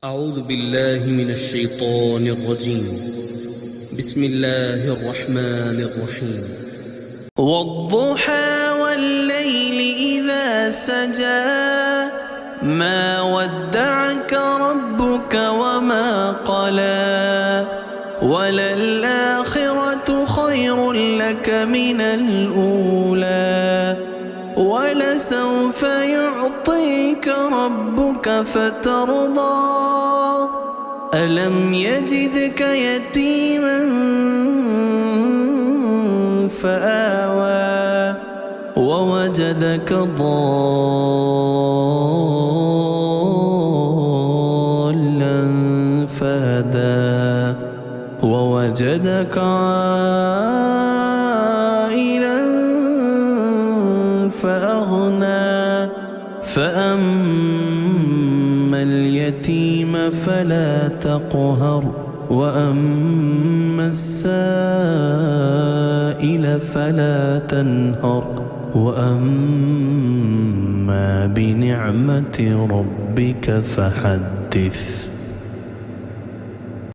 أعوذ بالله من الشيطان الرجيم. بسم الله الرحمن الرحيم. والضحى والليل إذا سجى ما ودعك ربك وما قلى وللآخرة خير لك من الأولى ولسوف يعطيك ربك فترضى ألم يجدك يتيما فآوى ووجدك ضالا فهدى ووجدك عائلا فأغنى فأما اليتيم فلا تقهر وأما السائل فلا تنهر وأما بنعمة ربك فحدث.